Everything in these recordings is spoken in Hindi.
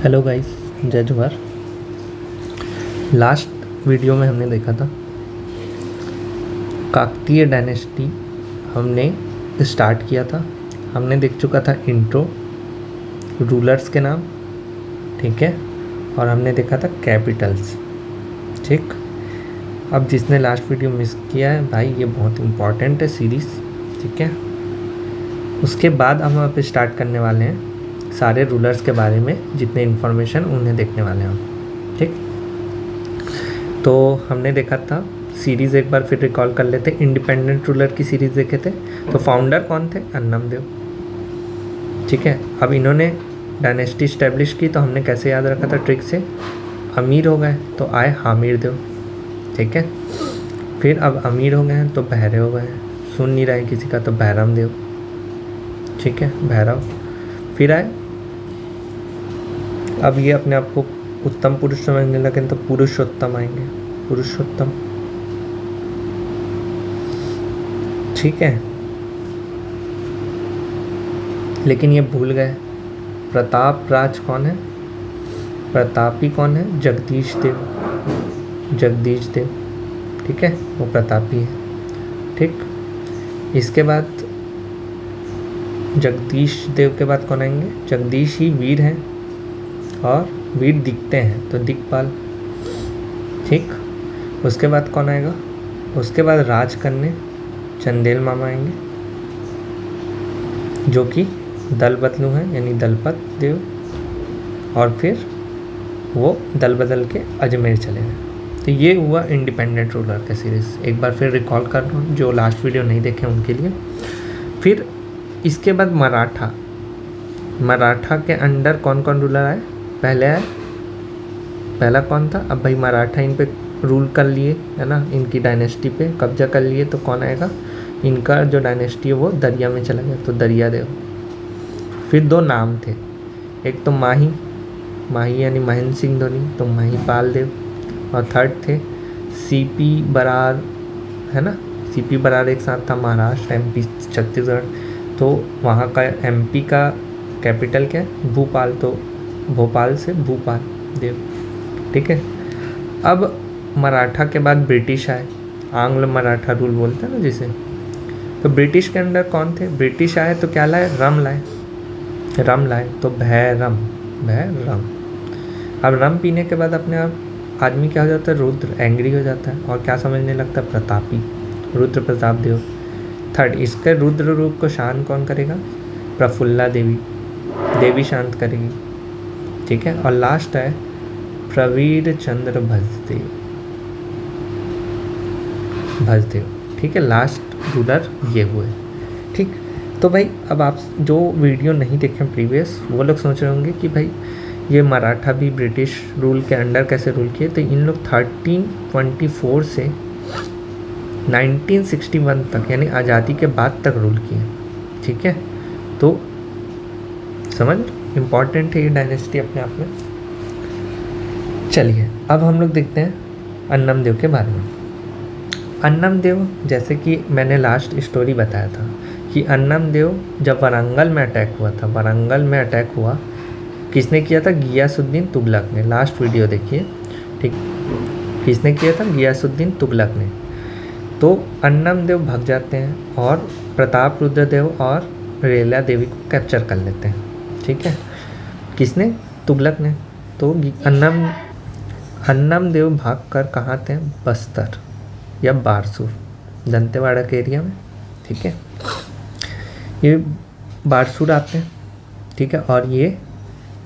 हेलो गाइस, जय जोहार। लास्ट वीडियो में हमने देखा था काकतीय डायनेस्टी हमने स्टार्ट किया था। हमने देख चुका था इंट्रो, रूलर्स के नाम, ठीक है, और हमने देखा था कैपिटल्स, ठीक। अब जिसने लास्ट वीडियो मिस किया है भाई, ये बहुत इम्पॉर्टेंट है सीरीज़, ठीक है। उसके बाद हम अब स्टार्ट करने वाले हैं सारे रूलर्स के बारे में, जितने इन्फॉर्मेशन उन्हें देखने वाले हैं हम, ठीक। तो हमने देखा था सीरीज़, एक बार फिर रिकॉल कर लेते। इंडिपेंडेंट रूलर की सीरीज़ देखे थे। तो फाउंडर कौन थे? अन्नम देव, ठीक है। अब इन्होंने डायनेस्टी इस्टेब्लिश की, तो हमने कैसे याद रखा था? ट्रिक से। अमीर हो गए तो आए हामिर देव, ठीक है। फिर अब अमीर हो गए हैं तो बहरे हो गए हैं, सुन नहीं रहे किसी का, तो भैरम देव, ठीक है, भैरव। फिर आए, अब ये अपने आप को उत्तम पुरुष समझने लगे तो पुरुषोत्तम आएंगे, पुरुषोत्तम, ठीक है। लेकिन ये भूल गए प्रताप राज कौन है, प्रतापी कौन है? जगदीश देव, जगदीश देव, ठीक है, वो प्रतापी है, ठीक। इसके बाद जगदीश देव के बाद कौन आएंगे? जगदीश ही वीर हैं और वीर दिखते हैं तो दिक्पाल, ठीक। उसके बाद कौन आएगा? उसके बाद राज करने चंदेल मामा आएंगे, जो कि दल बदलू हैं, यानी दलपत देव। और फिर वो दल बदल के अजमेर चले गए। तो ये हुआ इंडिपेंडेंट रूलर का सीरीज़। एक बार फिर रिकॉल कर लो जो लास्ट वीडियो नहीं देखे उनके लिए। फिर इसके बाद मराठा, मराठा के अंडर कौन कौन रूलर आए? पहले आए, पहला कौन था? अब भाई मराठा इन पे रूल कर लिए, है ना, इनकी डायनेस्टी पे कब्जा कर लिए, तो कौन आएगा? इनका जो डायनेस्टी है वो दरिया में चला गया, तो दरिया देव। फिर दो नाम थे, एक तो माही, माही यानी महेंद्र सिंह धोनी, तो महिपाल देव। और थर्ड थे सीपी बरार, है ना, सीपी बरार एक साथ था, महाराष्ट्र, एमपी, छत्तीसगढ़। तो वहाँ का एमपी का कैपिटल क्या है? भोपाल, तो भोपाल से भूपाल देव, ठीक है। अब मराठा के बाद ब्रिटिश आए, आंग्ल मराठा रूल बोलते हैं ना जिसे। तो ब्रिटिश के अंदर कौन थे? ब्रिटिश आए तो क्या लाए? रम लाए, रम लाए, तो भैरम, भैरम। अब रम पीने के बाद अपने आप आदमी क्या हो जाता है? रुद्र, एंग्री हो जाता है और क्या समझने लगता है? प्रतापी, रुद्र प्रताप देव। थर्ड, इसके रुद्र रूप को शांत कौन करेगा? प्रफुल्ला देवी, देवी शांत करेगी, ठीक है। और लास्ट है प्रवीर चंद्र भजदेव, भजदेव, ठीक है। लास्ट रूलर ये हुए, ठीक। तो भाई अब आप जो वीडियो नहीं देखें प्रीवियस, वो लोग सोच रहे होंगे कि भाई ये मराठा भी ब्रिटिश रूल के अंडर कैसे रूल किए। तो इन लोग 1324 से 1961 तक, यानी आज़ादी के बाद तक रूल किए, ठीक है। तो समझ, इम्पॉर्टेंट है ये डायनेस्टी अपने आप में। चलिए अब हम लोग देखते हैं अन्नम देव के बारे में। अन्नम देव, जैसे कि मैंने लास्ट स्टोरी बताया था कि अन्नम देव जब वारंगल में अटैक हुआ था, वारंगल में अटैक हुआ, किसने किया था? गियासुद्दीन तुगलक ने। लास्ट वीडियो देखिए, ठीक। किसने किया था? गियासुद्दीन तुगलक ने। तो अन्नम देव भाग जाते हैं और प्रताप रुद्र देव और रेला देवी को कैप्चर कर लेते हैं, ठीक है। किसने? तुगलक ने। तो अन्नम देव भाग कर कहाँ थे? बस्तर या बारसूर, दंतेवाड़ा के एरिया में, ठीक है। ये बारसूर आते हैं, ठीक है। और ये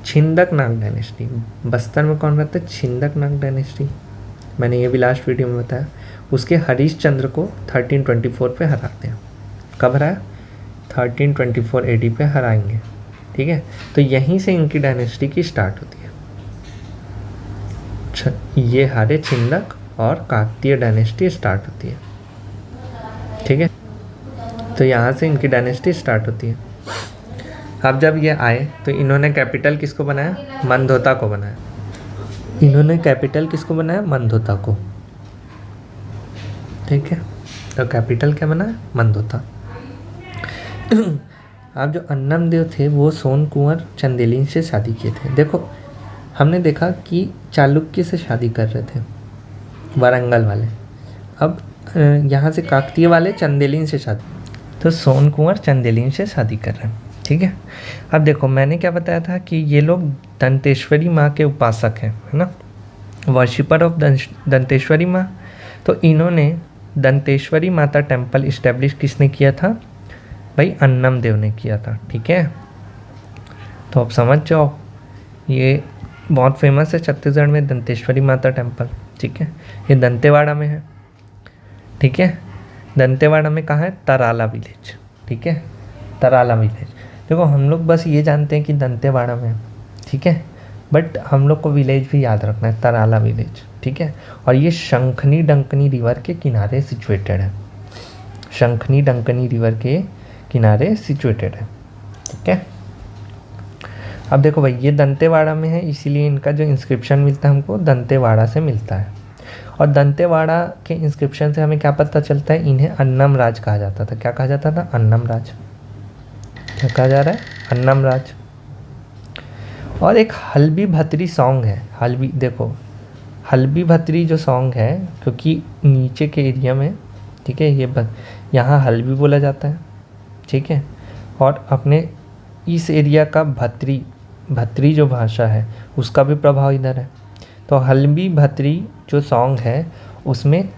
छिंदक नाग डायनेस्टी, बस्तर में कौन रहता है? छिंदक नाग डायनेस्टी, मैंने ये भी लास्ट वीडियो में बताया। उसके हरीशचंद्र को 1324 पे हराते हैं। कब हराया? 1324 AD पे हराएंगे, ठीक है। तो यहीं से इनकी डायनेस्टी की स्टार्ट होती है। ये हारे छिंदक और काकतीय डायनेस्टी स्टार्ट होती है, ठीक है। तो यहाँ से इनकी डायनेस्टी स्टार्ट होती है। अब जब ये आए तो इन्होंने कैपिटल किसको बनाया? मनधोता को बनाया। इन्होंने कैपिटल किसको बनाया? मनधोता को, ठीक है। तो कैपिटल क्या बनाया? मनधोता। अब जो अन्नम देव थे वो सोन कुंवर चंदेली से शादी किए थे। देखो हमने देखा कि चालुक्य से शादी कर रहे थे वारंगल वाले, अब यहाँ से काकतीय वाले चंदेलिन से शादी, तो सोन कुंवर चंदेलिन से शादी कर रहे हैं, ठीक है। अब देखो मैंने क्या बताया था कि ये लोग दंतेश्वरी माँ के उपासक हैं, है ना, वर्शिपर ऑफ दंतेश्वरी माँ। तो इन्होंने दंतेश्वरी माता टेम्पल इस्टेब्लिश किसने किया था भाई, अन्नम देव ने किया था, ठीक है। तो अब समझ जाओ, ये बहुत फेमस है छत्तीसगढ़ में दंतेश्वरी माता टेम्पल, ठीक है। ये दंतेवाड़ा में है, ठीक है। दंतेवाड़ा में कहाँ है, तराला विलेज, ठीक है, तराला विलेज। देखो हम लोग बस ये जानते हैं कि दंतेवाड़ा में, ठीक है, बट हम लोग को विलेज भी याद रखना है, तराला विलेज, ठीक है। और ये शंखनी डंकनी रिवर के किनारे सिचुएटेड है, शंखनी डंकनी रिवर के किनारे सिचुएटेड है, ठीक है। अब देखो भाई ये दंतेवाड़ा में है, इसीलिए इनका जो इंस्क्रिप्शन मिलता है हमको दंतेवाड़ा से मिलता है। और दंतेवाड़ा के इंस्क्रिप्शन से हमें क्या पता चलता है, इन्हें अन्नम राज कहा जाता था। क्या कहा जाता था, अन्नम राज। क्या कहा जा रहा है, अन्नम राज। और एक हल्बी भतरी सॉन्ग है, हल्बी, देखो हल्बी भतरी जो सॉन्ग है, क्योंकि नीचे के एरिया में, ठीक है, ये यहाँ हल्बी बोला जाता है, ठीक है। और अपने इस एरिया का भतरी जो भाषा है उसका भी प्रभाव इधर है। तो हल्बी भतरी जो सॉन्ग है उसमें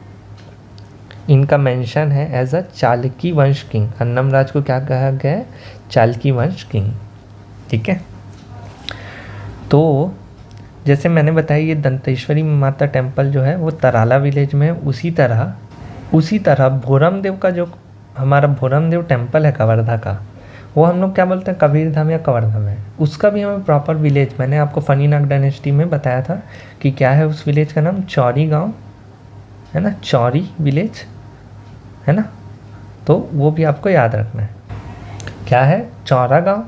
इनका मेंशन है एज अ चालकी वंश किंग। अन्नम राज को क्या कहा गया है, चालकी वंश किंग, ठीक है। तो जैसे मैंने बताया ये दंतेश्वरी माता टेम्पल जो है वो तराला विलेज में है। उसी तरह भोरम देव का जो हमारा भोरम देव टेम्पल है कवर्धा का, वो हम लोग क्या बोलते हैं, कबीर धाम या कवर्धा में, उसका भी हमें प्रॉपर विलेज, मैंने आपको फनी नाग डायनेस्टी में बताया था कि क्या है उस विलेज का नाम, चौरी गांव है ना, चौरी विलेज है ना। तो वो भी आपको याद रखना है, क्या है, चौरा गांव।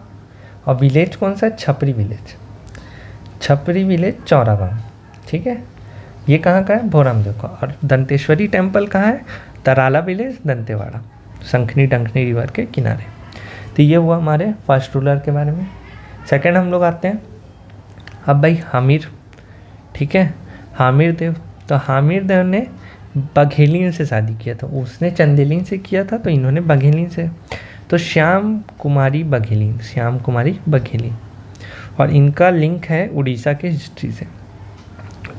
और विलेज कौन सा है, छपरी विलेज, छपरी विलेज चौरा गांव, ठीक है। ये कहाँ का है, भोरम देव का। और दंतेश्वरी टेम्पल कहाँ है, तराला विलेज दंतेवाड़ा, शंखनी डंकनी रिवर के किनारे। तो ये हुआ हमारे फर्स्ट रूलर के बारे में। सेकंड हम लोग आते हैं अब भाई हामिर, ठीक है, हामिर देव। तो हामिर देव ने बघेलीन से शादी किया था, उसने चंदेलीन से किया था, तो इन्होंने बघेलीन से। तो श्याम कुमारी बघेलीन, श्याम कुमारी बघेलीन, और इनका लिंक है उड़ीसा के हिस्ट्री से,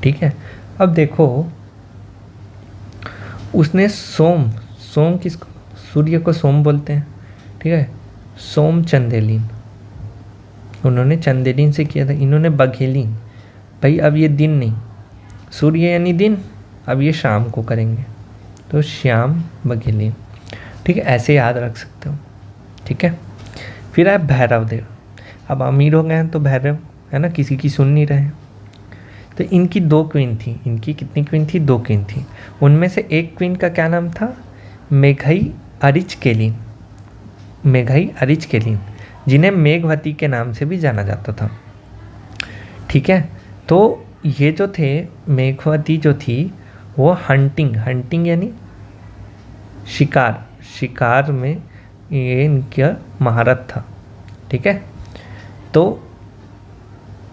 ठीक है। अब देखो उसने सोम किसको, सूर्य को सोम बोलते हैं, ठीक है, सोम चंदेलीन, उन्होंने चंदेलीन से किया था, इन्होंने बघेलीन। भाई अब ये दिन नहीं, सूर्य यानी दिन, अब ये शाम को करेंगे, तो श्याम बघेलीन, ठीक है, ऐसे याद रख सकते हो, ठीक है। फिर आए भैरव देव। अब अमीर हो गए हैं तो भैरव है ना, किसी की सुन नहीं रहे। तो इनकी 2 क्वीन थी, इनकी कितनी क्वीन थी, 2 क्वीन थी। उनमें से एक क्वीन का क्या नाम था, मेघई अरिचकेलीन, मेघई अरिचकेलीन, जिन्हें मेघवती के नाम से भी जाना जाता था, ठीक है। तो ये जो थे मेघवती जो थी वो हंटिंग यानी शिकार में ये इनका महारत था, ठीक है। तो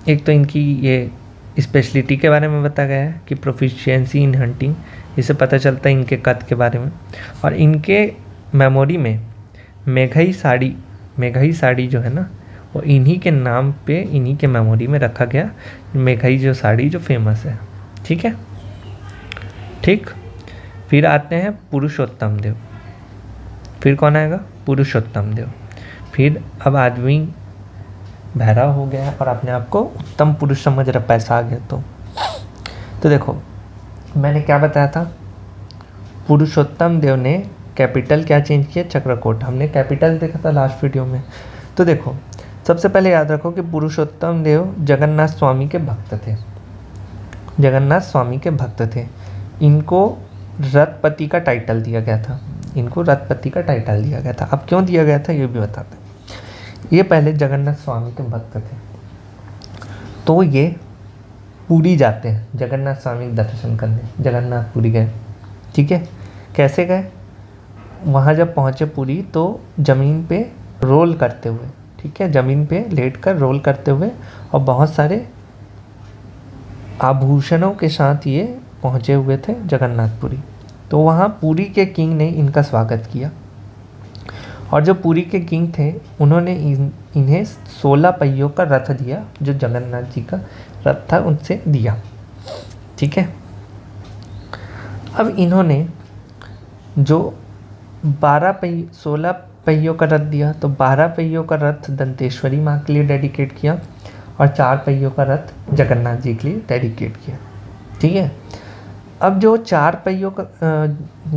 एक तो इनकी ये स्पेशलिटी के बारे में बताया गया है कि प्रोफिशिएंसी इन हंटिंग, इससे पता चलता है इनके कद के बारे में। और इनके मेमोरी में मेघई साड़ी जो है ना, वो इन्हीं के नाम पे, इन्हीं के मेमोरी में रखा गया, मेघई जो साड़ी जो फेमस है, ठीक है, ठीक। फिर आते हैं पुरुषोत्तम देव। फिर कौन आएगा, पुरुषोत्तम देव। फिर अब आदमी भैरव हो गया और अपने आप को उत्तम पुरुष समझ रहा, पैसा आ गया तो देखो मैंने क्या बताया था, पुरुषोत्तम देव ने कैपिटल क्या चेंज किया, चक्रकोट। हमने कैपिटल देखा था लास्ट वीडियो में। तो देखो सबसे पहले याद रखो कि पुरुषोत्तम देव जगन्नाथ स्वामी के भक्त थे, जगन्नाथ स्वामी के भक्त थे। इनको रथपति का टाइटल दिया गया था, इनको रथपति का टाइटल दिया गया था। अब क्यों दिया गया था ये भी बताते हैं। ये पहले जगन्नाथ स्वामी के भक्त थे, तो ये पुरी जाते हैं जगन्नाथ स्वामी के दर्शन करने, जगन्नाथपुरी गए, ठीक है। कैसे गए, वहाँ जब पहुँचे पुरी तो ज़मीन पे रोल करते हुए, ठीक है, ज़मीन पे लेट कर रोल करते हुए, और बहुत सारे आभूषणों के साथ ये पहुँचे हुए थे जगन्नाथपुरी। तो वहाँ पुरी के किंग ने इनका स्वागत किया, और जो पुरी के किंग थे उन्होंने इन्हें 16 पहियों का रथ दिया, जो जगन्नाथ जी का रथ था उनसे दिया। ठीक है। अब इन्होंने जो 16 पहियों का रथ दिया, तो 12 पहियों का रथ दंतेश्वरी माँ के लिए डेडिकेट किया और 4 पहियों का रथ जगन्नाथ जी के लिए डेडिकेट किया। ठीक है। अब जो 4 पहियों का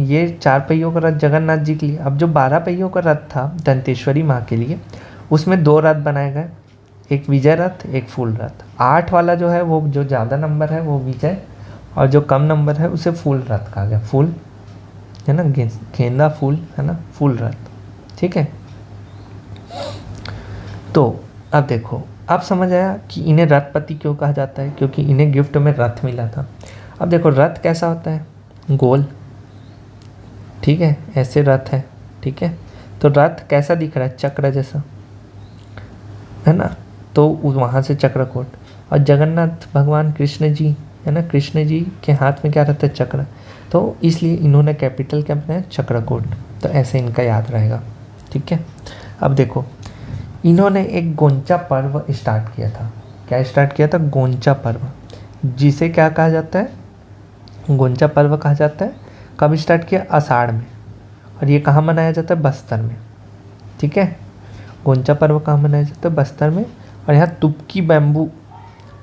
ये 4 पहियों का रथ जगन्नाथ जी के लिए, अब जो 12 पहियों का रथ था दंतेश्वरी माँ के लिए, उसमें 2 रथ बनाए गए, एक विजय रथ एक फूल रथ। 8 वाला जो है वो जो ज़्यादा नंबर है वो विजय, और जो कम नंबर है उसे फूल रथ कहा गया। फूल है ना, गेंदा फूल है ना, फूल रथ। ठीक है। तो अब देखो, अब समझ आया कि इन्हें रथपति क्यों कहा जाता है, क्योंकि इन्हें गिफ्ट में रथ मिला था। अब देखो रथ कैसा होता है, गोल। ठीक है, ऐसे रथ है। ठीक है। तो रथ कैसा दिख रहा है, चक्र जैसा है ना, तो वहाँ से चक्रकोट। और जगन्नाथ भगवान कृष्ण जी है ना, कृष्ण जी के हाथ में क्या रहता है, चक्र, तो इसलिए इन्होंने कैपिटल क्या बनाया, चक्रकोट। तो ऐसे इनका याद रहेगा। ठीक है। अब देखो, इन्होंने एक गोंचा पर्व स्टार्ट किया था। क्या स्टार्ट किया था, गोंचा पर्व, जिसे क्या कहा जाता है, गोंचा पर्व कहा जाता है। कब स्टार्ट किया, आषाढ़ में, और ये कहाँ मनाया जाता है, बस्तर में। ठीक है। गोंचा पर्व कहाँ मनाया जाता है, बस्तर में। और यहाँ तुपकी बैम्बू,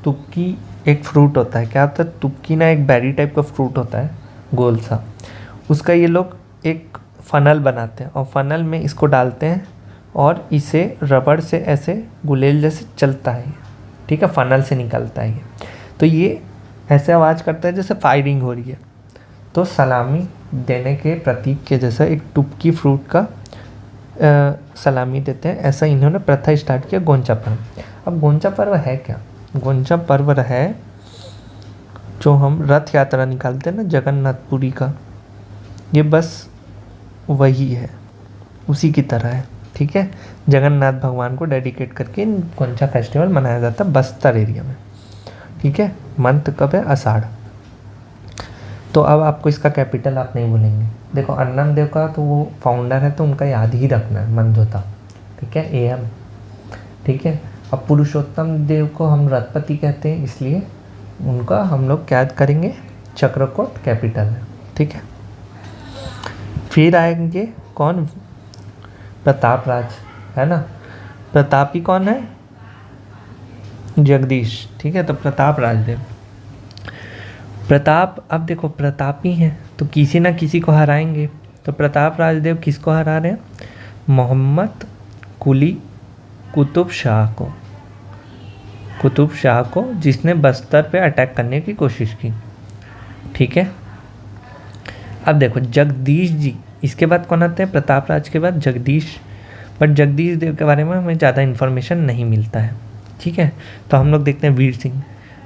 तुपकी एक फ्रूट होता है, क्या होता है, तुपकी ना एक बेरी टाइप का फ्रूट होता है, गोल सा, उसका ये लोग एक फनल बनाते हैं, और फनल में इसको डालते हैं, और इसे रबड़ से ऐसे गुलेल जैसे चलता है। ठीक है, फनल से निकलता है ये, तो ये ऐसे आवाज़ करता है जैसे फायरिंग हो रही है। तो सलामी देने के प्रतीक के जैसा एक टुपकी फ्रूट का सलामी देते हैं, ऐसा इन्होंने प्रथा स्टार्ट किया, गोंचा पर्व। अब गोंचा पर्व है क्या, गोंचा पर्व है जो हम रथ यात्रा निकालते हैं ना जगन्नाथपुरी का, ये बस वही है, उसी की तरह है। ठीक है। जगन्नाथ भगवान को डेडिकेट करके गोंचा फेस्टिवल मनाया जाता है बस्तर एरिया में। ठीक है। मंथ कब है, आषाढ़। तो अब आपको इसका कैपिटल आप नहीं भूलेंगे। देखो अन्नम देव का तो वो फाउंडर है, तो उनका याद ही रखना है, मंदोता। ठीक है, AM। ठीक है। अब पुरुषोत्तम देव को हम रथपति कहते हैं, इसलिए उनका हम लोग क्या करेंगे, चक्रकोट कैपिटल है। ठीक है। फिर आएंगे कौन, प्रताप राज है ना, प्रतापी कौन है, जगदीश। ठीक है। तो प्रताप राजदेव, प्रताप, अब देखो प्रतापी हैं तो किसी ना किसी को हराएंगे। तो प्रताप राजदेव किसको हरा रहे हैं, मोहम्मद कुली कुतुब शाह को, कुतुब शाह को, जिसने बस्तर पे अटैक करने की कोशिश की। ठीक है। अब देखो जगदीश जी, इसके बाद कौन आते हैं, प्रताप राज के बाद जगदीश। बट जगदीश देव के बारे में हमें ज़्यादा इन्फॉर्मेशन नहीं मिलता है। ठीक है। तो हम लोग देखते हैं वीर सिंह।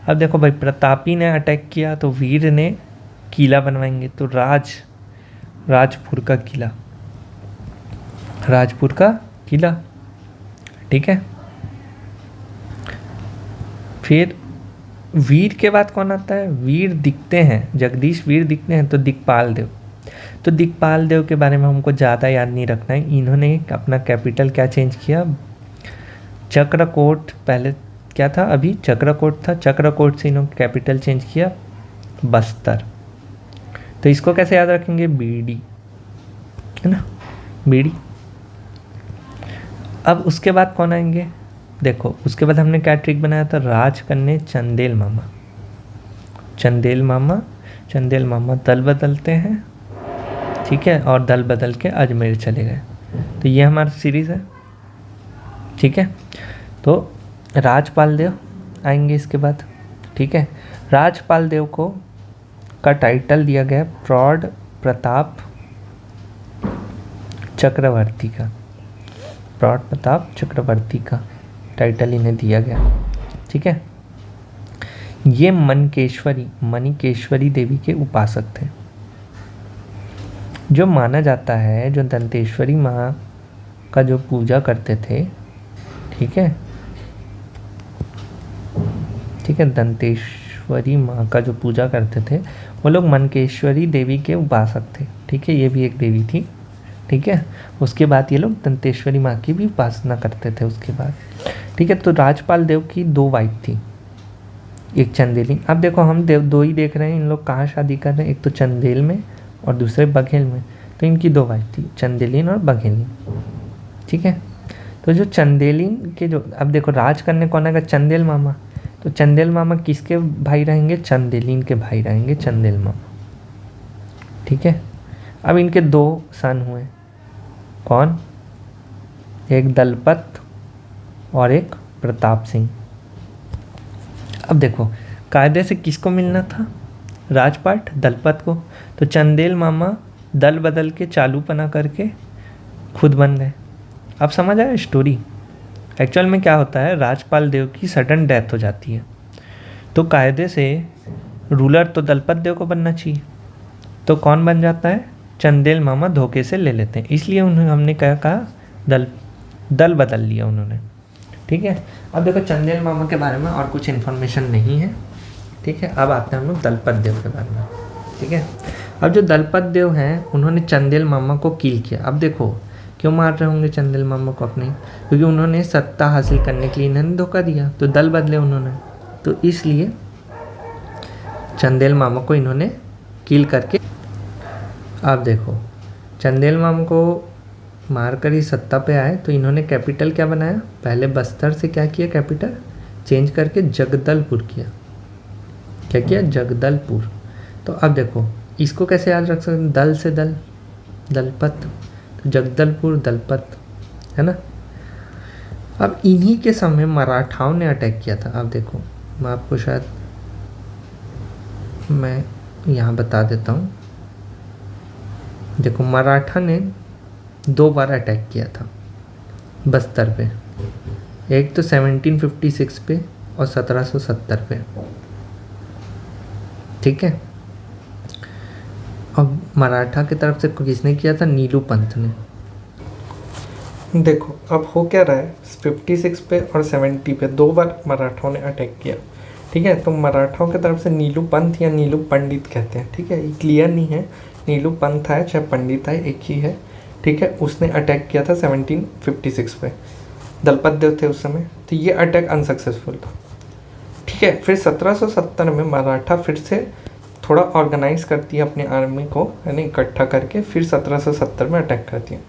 अब देखो भाई, प्रतापी ने अटैक किया तो वीर ने किला बनवाएंगे, तो राजपुर का किला, राजपुर का किला। ठीक है। फिर वीर के बाद कौन आता है, वीर दिखते हैं, जगदीश वीर दिखते हैं तो दिक्पाल देव। तो दिक्पाल देव के बारे में हमको ज़्यादा याद नहीं रखना है। इन्होंने अपना कैपिटल क्या चेंज किया, चक्रकोट, पहले क्या था, अभी चक्रकोट था, चक्रकोट से इन्होंने कैपिटल चेंज किया बस्तर। तो इसको कैसे याद रखेंगे, बीडी है ना, बीडी। अब उसके बाद कौन आएंगे, देखो उसके बाद हमने क्या ट्रिक बनाया था, राज करने चंदेल मामा, चंदेल मामा, चंदेल मामा दल बदलते हैं। ठीक है। और दल बदल के अजमेर चले गए। तो ये हमारा सीरीज़ है। ठीक है। तो राजपाल देव आएंगे इसके बाद। ठीक है। राजपाल देव को का टाइटल दिया गया प्रौढ़ प्रताप चक्रवर्ती का, प्रौढ़ प्रताप चक्रवर्ती का टाइटल इन्हें दिया गया। ठीक है। ये मणिकेश्वरी देवी के उपासक थे, जो माना जाता है, जो दंतेश्वरी माँ का जो पूजा करते थे। ठीक है। ठीक है, दंतेश्वरी मनकेश्वरी माँ का जो पूजा करते थे वो लोग मनकेश्वरी देवी के उपासक थे, ठीक है, ये भी एक देवी थी, ठीक है। उसके बाद ये लोग दंतेश्वरी माँ की भी उपासना करते थे उसके बाद, ठीक है। तो राजपाल देव की 2 वाइफ थी, एक चंदेली। अब देखो हम दो ही देख रहे हैं, इन लोग कहाँ शादी कर रहे हैं, एक तो चंदेल में और दूसरे बघेल में। तो इनकी 2 वाइफ थी, चंदेलीन और बघेलीन, ठीक है। तो जो चंदेलीन के जो, अब देखो राज करने कौन आएगा, चंदेल मामा। तो चंदेल मामा किसके भाई रहेंगे, चंदेलीन के भाई रहेंगे, चंदेल मामा, ठीक है। अब इनके 2 सन हुए, कौन, एक दलपत और एक प्रताप सिंह। अब देखो कायदे से किसको मिलना था, राजपाट दलपत को। तो चंदेल मामा दल बदल के चालूपना करके खुद बन गए। अब समझ आया स्टोरी। एक्चुअल में क्या होता है, राजपाल देव की सडन डेथ हो जाती है, तो कायदे से रूलर तो दलपत देव को बनना चाहिए, तो कौन बन जाता है, चंदेल मामा धोखे से ले लेते हैं, इसलिए उन्हें हमने क्या कहा, दल बदल लिया उन्होंने, ठीक है। अब देखो चंदेल मामा के बारे में और कुछ इन्फॉर्मेशन नहीं है, ठीक है। अब आते हैं हम लोग दलपत देव के बारे में, ठीक है। अब जो दलपत देव हैं उन्होंने चंदेल मामा को किल किया। अब देखो क्यों मार रहे होंगे चंदेल मामा को अपने, क्योंकि उन्होंने सत्ता हासिल करने के लिए इन्होंने धोखा दिया, तो दल बदले उन्होंने, तो इसलिए चंदेल मामा को इन्होंने किल करके। अब देखो चंदेल मामा को मारकर ही सत्ता पे आए, तो इन्होंने कैपिटल क्या बनाया, पहले बस्तर से क्या किया, कैपिटल चेंज करके जगदलपुर किया। क्या किया, जगदलपुर। तो अब देखो इसको कैसे याद रख सकते हैं, दल से दल, दलपत, जगदलपुर दलपत, है ना। अब इन्हीं के समय मराठाओं ने अटैक किया था। अब देखो मैं आपको शायद मैं यहाँ बता देता हूँ। देखो मराठा ने 2 बार अटैक किया था बस्तर पे, एक तो 1756 पे और 1770 पे, ठीक है। अब मराठा की तरफ से किसने किया था, नीलू पंत ने। देखो अब हो क्या रहा है, 56 पे और 70 पे 2 बार मराठाओं ने अटैक किया, ठीक है। तो मराठाओं की तरफ से नीलू पंत या नीलू पंडित कहते हैं, ठीक है, ये क्लियर नहीं है, नीलू पंत है चाहे पंडित है एक ही है, ठीक है। उसने अटैक किया था 1756 पे, दलपत देव थे उस समय, तो ये अटैक अनसक्सेसफुल था, ठीक है। फिर 1770 में मराठा फिर से थोड़ा ऑर्गेनाइज करती है अपनी आर्मी को, यानी इकट्ठा करके फिर 1770 में अटैक करती है।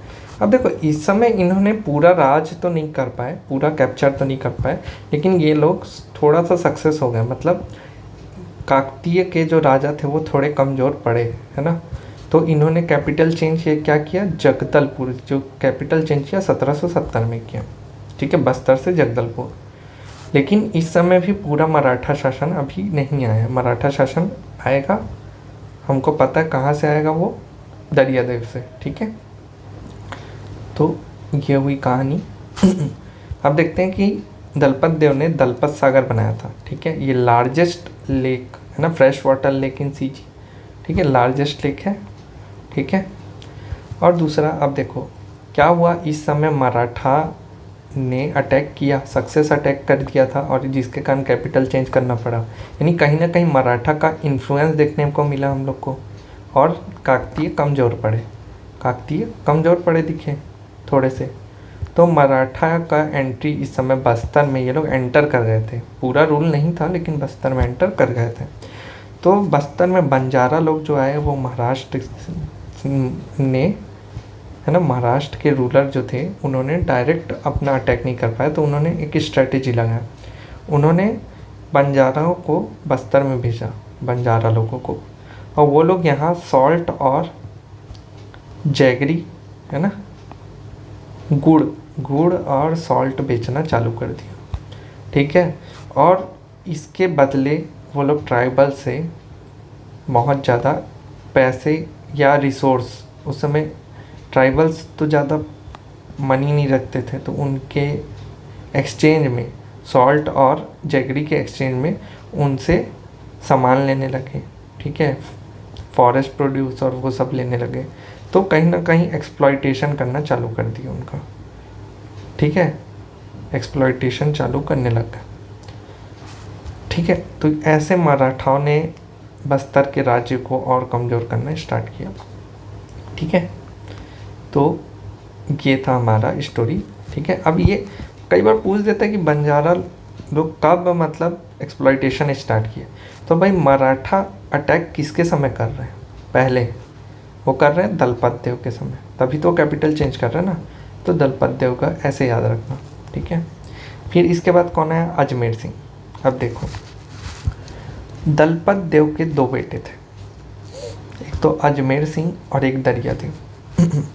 अब देखो इस समय इन्होंने पूरा राज तो नहीं कर पाए, पूरा कैप्चर तो नहीं कर पाए, लेकिन ये लोग थोड़ा सा सक्सेस हो गए, मतलब काकतीय के जो राजा थे वो थोड़े कमज़ोर पड़े, है ना। तो इन्होंने कैपिटल चेंज क्या किया, जगदलपुर, जो कैपिटल चेंज किया 1770 में किया, ठीक है, बस्तर से जगदलपुर। लेकिन इस समय भी पूरा मराठा शासन अभी नहीं आया, मराठा शासन आएगा, हमको पता है कहाँ से आएगा, वो दरियादेव से, ठीक है। तो ये हुई कहानी। अब देखते हैं कि दलपत देव ने दलपत सागर बनाया था, ठीक है। ये लार्जेस्ट लेक है ना, fresh water lake in CG, ठीक है, लार्जेस्ट लेक है, ठीक है। और दूसरा अब देखो क्या हुआ, इस समय मराठा ने अटैक किया, सक्सेस अटैक कर दिया था, और जिसके कारण कैपिटल चेंज करना पड़ा, यानी कहीं ना कहीं मराठा का इन्फ्लुएंस देखने को मिला हम लोग को, और काकतीय कमज़ोर पड़े दिखे थोड़े से। तो मराठा का एंट्री इस समय बस्तर में ये लोग एंटर कर गए थे, पूरा रूल नहीं था लेकिन बस्तर में एंटर कर गए थे। तो बस्तर में बंजारा लोग जो आए वो महाराष्ट्र ने, है ना, महाराष्ट्र के रूलर जो थे उन्होंने डायरेक्ट अपना अटैक नहीं कर पाया, तो उन्होंने एक स्ट्रेटेजी लगाया, उन्होंने बंजाराओं को बस्तर में भेजा, बंजारा लोगों को, और वो लोग यहाँ सॉल्ट और जैगरी, है ना, गुड़ और सॉल्ट बेचना चालू कर दिया, ठीक है। और इसके बदले वो लोग ट्राइबल से बहुत ज़्यादा पैसे या रिसोर्स, उस समय ट्राइबल्स तो ज़्यादा मनी नहीं रखते थे, तो उनके एक्सचेंज में, सॉल्ट और जैगरी के एक्सचेंज में उनसे सामान लेने लगे, ठीक है, फॉरेस्ट प्रोड्यूस और वो सब लेने लगे। तो कहीं ना कहीं एक्सप्लॉइटेशन करना चालू कर दिया उनका, ठीक है, एक्सप्लॉइटेशन चालू करने लगा, ठीक है। तो ऐसे मराठाओं ने बस्तर के राज्य को और कमज़ोर करना स्टार्ट किया। ठीक है, तो ये था हमारा स्टोरी। ठीक है, अब ये कई बार पूछ देता है कि बंजारा लोग कब मतलब एक्सप्लॉइटेशन स्टार्ट किए। तो भाई मराठा अटैक किसके समय कर रहे हैं? पहले वो कर रहे हैं दलपत देव के समय, तभी तो कैपिटल चेंज कर रहे हैं ना। तो दलपत देव का ऐसे याद रखना। ठीक है, फिर इसके बाद कौन है? अजमेर सिंह। अब देखो, दलपत देव के दो बेटे थे, एक तो अजमेर सिंह और एक दरिया देव।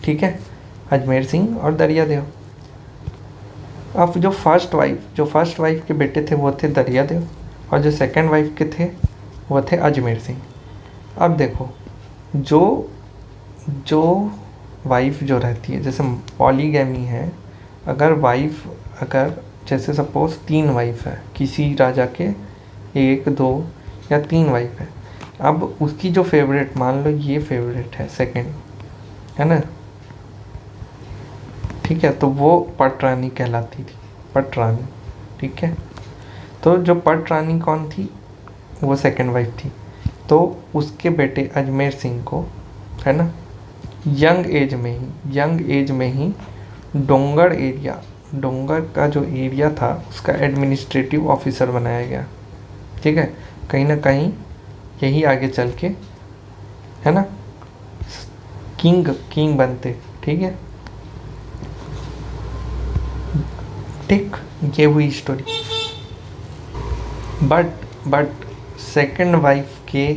ठीक है, अजमेर सिंह और दरिया देव। अब जो फर्स्ट वाइफ के बेटे थे वो थे दरिया देव, और जो सेकंड वाइफ के थे वो थे अजमेर सिंह। अब देखो, जो वाइफ जो रहती है, जैसे पॉलीगैमी है, अगर जैसे सपोज 3 वाइफ है किसी राजा के, 1 2 या 3 वाइफ है, अब उसकी जो फेवरेट, मान लो ये फेवरेट है सेकंड, है ना, ठीक है, तो वो पटरानी कहलाती थी, पटरानी। ठीक है, तो जो पटरानी कौन थी? वो सेकंड वाइफ थी। तो उसके बेटे अजमेर सिंह को, है ना, यंग एज में ही डोंगर का जो एरिया था उसका एडमिनिस्ट्रेटिव ऑफिसर बनाया गया। ठीक है, कहीं ना कहीं यही आगे चल के, है ना, किंग बनते। ठीक है, ठीक, ये हुई स्टोरी। बट सेकंड वाइफ के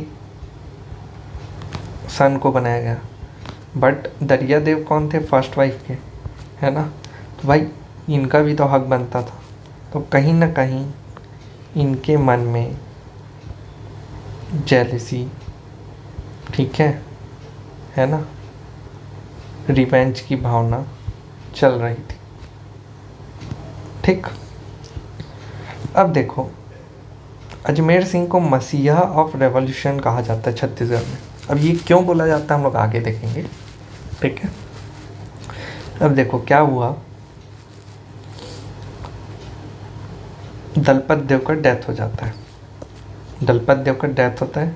सन को बनाया गया। बट दरिया देव कौन थे? फर्स्ट वाइफ के, है ना, तो भाई इनका भी तो हक बनता था। तो कहीं ना कहीं इनके मन में जेलसी, ठीक है ना, रिवेंज की भावना चल रही थी। ठीक, अब देखो, अजमेर सिंह को मसीहा ऑफ रेवोल्यूशन कहा जाता है छत्तीसगढ़ में। अब ये क्यों बोला जाता है हम लोग आगे देखेंगे। ठीक है, अब देखो क्या हुआ, दलपत देव का डेथ हो जाता है। दलपत देव का डेथ होता है,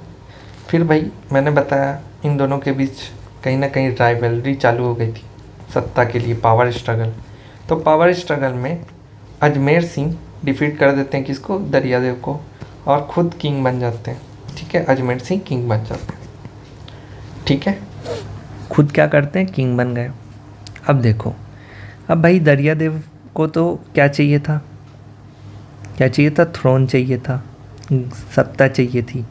फिर भाई मैंने बताया इन दोनों के बीच कहीं ना कहीं राइवलरी चालू हो गई थी सत्ता के लिए, पावर स्ट्रगल। तो पावर स्ट्रगल में अजमेर सिंह डिफीट कर देते हैं किसको? दरिया देव को, और ख़ुद किंग बन जाते हैं। ठीक है, अजमेर सिंह किंग बन जाते हैं। ठीक है, खुद क्या करते हैं? किंग बन गए। अब देखो, अब भाई दरिया देव को तो क्या चाहिए था? थ्रोन चाहिए था, सत्ता चाहिए थी।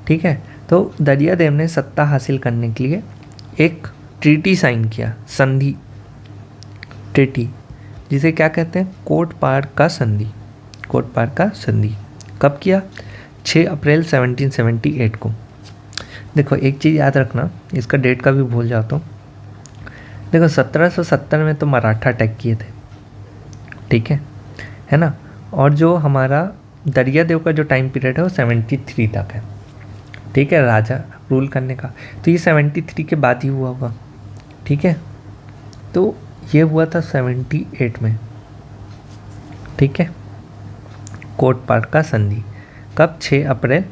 ठीक है, तो दरिया देव ने सत्ता हासिल करने के लिए एक ट्रीटी साइन किया, संधि, ट्रीटी, जिसे क्या कहते हैं? कोट पार का संधि। कब किया? 6 अप्रैल 1778 को। देखो एक चीज़ याद रखना, इसका डेट का भी भूल जाता हूँ। देखो 1770 में तो मराठा अटैक किए थे, ठीक है ना, और जो हमारा दरिया देव का जो टाइम पीरियड है वो 73 तक है। ठीक है, राजा रूल करने का, तो ये 73 के बाद ही हुआ होगा। ठीक है, तो ये हुआ था 78 में। ठीक है, कोट पार का संधि कब? 6 अप्रैल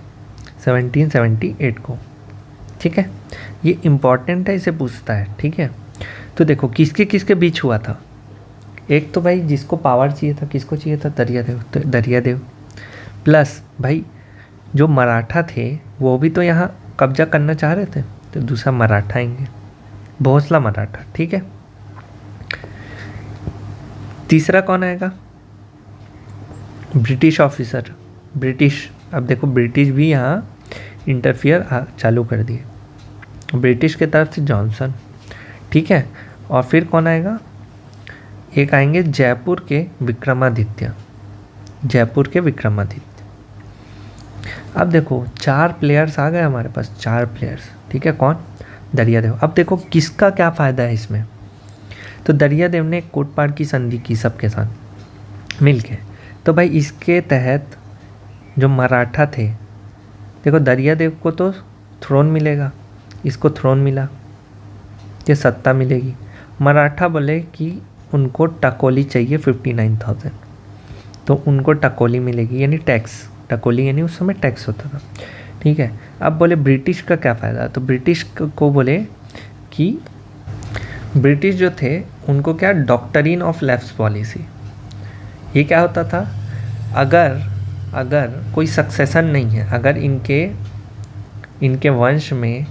1778 को। ठीक है, ये इम्पॉर्टेंट है, इसे पूछता है। ठीक है, तो देखो किसके किसके बीच हुआ था। एक तो भाई जिसको पावर चाहिए था, किसको चाहिए था? दरिया देव। तो दरिया देव प्लस भाई जो मराठा थे वो भी तो यहाँ कब्जा करना चाह रहे थे, तो दूसरा मराठा आएंगे, भोसला मराठा। ठीक है, तीसरा कौन आएगा? British officer, British. अब देखो ब्रिटिश भी यहाँ इंटरफियर चालू कर दिए, ब्रिटिश के तरफ से जॉनसन। ठीक है, और फिर कौन आएगा? एक आएंगे जयपुर के विक्रमादित्य। अब देखो 4 प्लेयर्स आ गए हमारे पास, 4 प्लेयर्स। ठीक है, कौन? दरिया देव। अब देखो किसका क्या फ़ायदा है इसमें। तो दरिया देव ने कोट पार की संधि की सबके साथ मिलके, तो भाई इसके तहत जो मराठा थे, देखो दरिया देव को तो थ्रोन मिलेगा, इसको थ्रोन मिला, ये सत्ता मिलेगी। मराठा बोले कि उनको टकोली चाहिए 59,000, तो उनको टकोली मिलेगी, यानी टैक्स। टकोली यानी उस समय टैक्स होता था, ठीक है। अब बोले ब्रिटिश का क्या फ़ायदा, तो ब्रिटिश को बोले कि ब्रिटिश जो थे उनको क्या डॉक्ट्रिन ऑफ लेफ्ट पॉलिसी, ये क्या होता था, अगर कोई सक्सेशन नहीं है, अगर इनके वंश में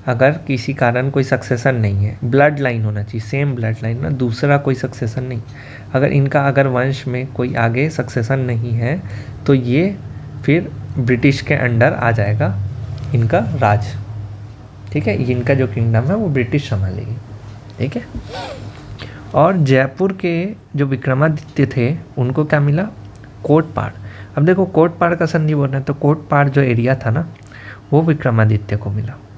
अगर किसी कारण कोई सक्सेशन नहीं है, ब्लड लाइन होना चाहिए, सेम ब्लड लाइन ना, दूसरा कोई सक्सेशन नहीं, अगर वंश में कोई आगे सक्सेशन नहीं है तो ये फिर ब्रिटिश के अंडर आ जाएगा इनका राज, ठीक है। इनका जो किंगडम है वो ब्रिटिश संभालेगी, ठीक है। और जयपुर के जो विक्रमादित्य थे उनको क्या मिला, कोटपाड़। अब देखो कोटपाड़ का संधि बोल रहे हैं, तो कोटपाड़ जो एरिया था ना वो विक्रमादित्य को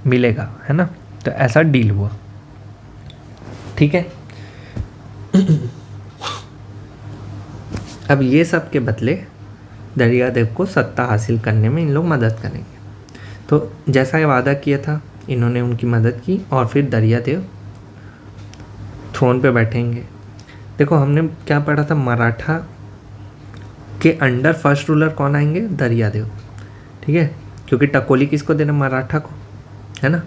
मिलेगा, है ना। तो ऐसा डील हुआ, ठीक है। अब ये सब के बदले दरियादेव को सत्ता हासिल करने में इन लोग मदद करेंगे। तो जैसा ये वादा किया था इन्होंने उनकी मदद की और फिर दरियादेव थ्रोन पे बैठेंगे। देखो हमने क्या पढ़ा था, मराठा के अंडर फर्स्ट रूलर कौन आएंगे, दरियादेव, ठीक है, क्योंकि टकोली किसको देना, मराठा को, है ना।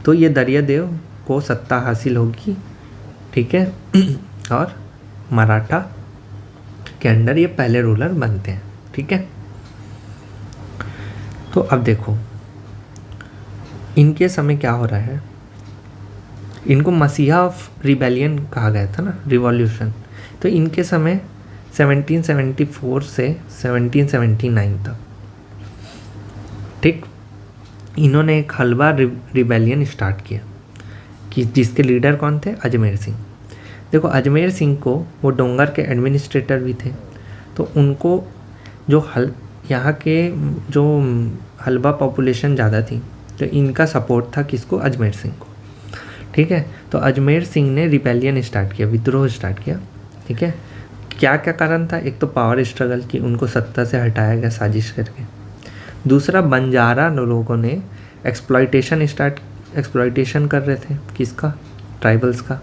तो ये दरियादेव को सत्ता हासिल होगी, ठीक है। और मराठा के अंडर ये पहले रूलर बनते हैं, ठीक है। तो अब देखो इनके समय क्या हो रहा है, इनको मसीहा ऑफ रिबेलियन कहा गया था ना, रिवॉल्यूशन। तो इनके समय 1774 से 1779 तक, ठीक, इन्होंने एक हलवा रिबेलियन स्टार्ट किया कि जिसके लीडर कौन थे, अजमेर सिंह। देखो अजमेर सिंह को वो डोंगर के एडमिनिस्ट्रेटर भी थे, तो उनको जो यहाँ के जो हलवा पॉपुलेशन ज़्यादा थी तो इनका सपोर्ट था किसको, अजमेर सिंह को, ठीक है। तो अजमेर सिंह ने रिबेलियन स्टार्ट किया, विद्रोह स्टार्ट किया, ठीक है। क्या क्या कारण था, एक तो पावर स्ट्रगल की, उनको सत्ता से हटाया गया साजिश करके। दूसरा बंजारा लोगों ने एक्सप्लॉइटेशन कर रहे थे, किसका, ट्राइबल्स का,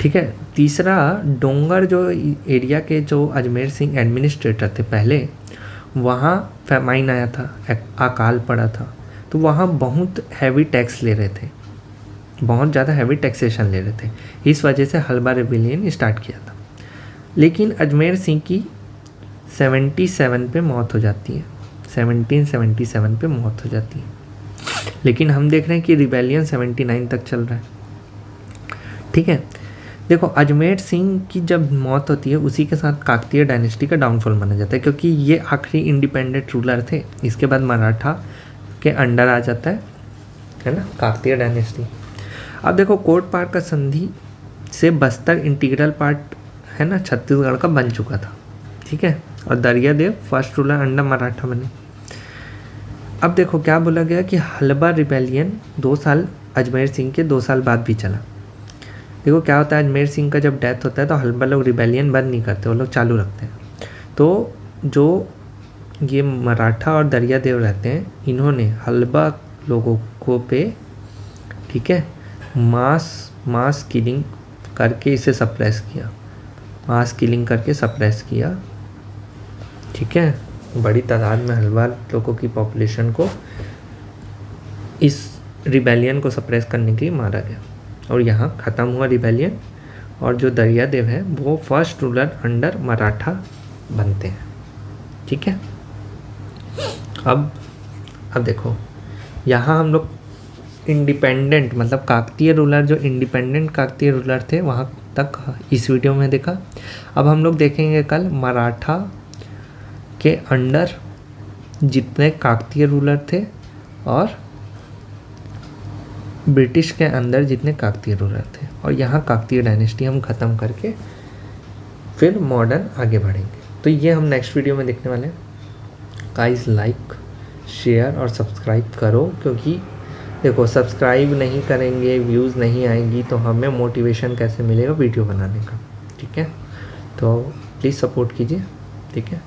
ठीक है। तीसरा डोंगर जो एरिया के जो अजमेर सिंह एडमिनिस्ट्रेटर थे पहले, वहाँ फैमाइन आया था, अकाल पड़ा था, तो वहाँ बहुत हैवी टैक्स ले रहे थे, बहुत ज़्यादा हैवी टैक्सेशन ले रहे थे। इस वजह से हलवा रिबेलियन स्टार्ट किया था। लेकिन अजमेर सिंह की 77 पे मौत हो जाती है, 1777 पे मौत हो जाती है। लेकिन हम देख रहे हैं कि रिबेलियन 79 तक चल रहा है, ठीक है। देखो अजमेर सिंह की जब मौत होती है उसी के साथ काकतीय डायनेस्टी का डाउनफॉल माना जाता है, क्योंकि ये आखिरी इंडिपेंडेंट रूलर थे। इसके बाद मराठा के अंडर आ जाता है ना, काकतीय डायनेस्टी। अब देखो कोटपाड़ का संधि से बस्तर इंटीग्रल पार्ट है ना, छत्तीसगढ़ का बन चुका था, ठीक है। और Dariyadev first ruler under Maratha बने। अब देखो क्या बोला गया कि हलवा रिबेलियन 2 साल अजमेर सिंह के 2 साल बाद भी चला। देखो क्या होता है, अजमेर सिंह का जब डेथ होता है तो हलवा लोग रिबेलियन बंद नहीं करते, वो लोग चालू रखते हैं। तो जो ये मराठा और दरियादेव रहते हैं, इन्होंने हलवा लोगों को पे, ठीक है, मास किलिंग करके इसे सप्रेस किया, मास किलिंग करके सप्रेस किया, ठीक है। बड़ी तादाद में हलवा लोगों की पॉपुलेशन को इस रिबेलियन को सप्रेस करने के लिए मारा गया और यहाँ ख़त्म हुआ रिबेलियन। और जो दरियादेव है वो फर्स्ट रूलर अंडर मराठा बनते हैं, ठीक है। अब देखो यहाँ हम लोग इंडिपेंडेंट मतलब काकतीय रूलर, जो इंडिपेंडेंट काकतीय रूलर थे वहाँ तक इस वीडियो में देखा। अब हम लोग देखेंगे कल मराठा के अंडर जितने काकतीय रूलर थे और ब्रिटिश के अंदर जितने काकतीय रूलर थे, और यहाँ काकतीय डायनेस्टी हम ख़त्म करके फिर मॉडर्न आगे बढ़ेंगे। तो ये हम नेक्स्ट वीडियो में देखने वाले हैं। गाइस लाइक शेयर और सब्सक्राइब करो, क्योंकि देखो सब्सक्राइब नहीं करेंगे, व्यूज़ नहीं आएंगी तो हमें मोटिवेशन कैसे मिलेगा वीडियो बनाने का, ठीक है। तो प्लीज़ सपोर्ट कीजिए, ठीक है।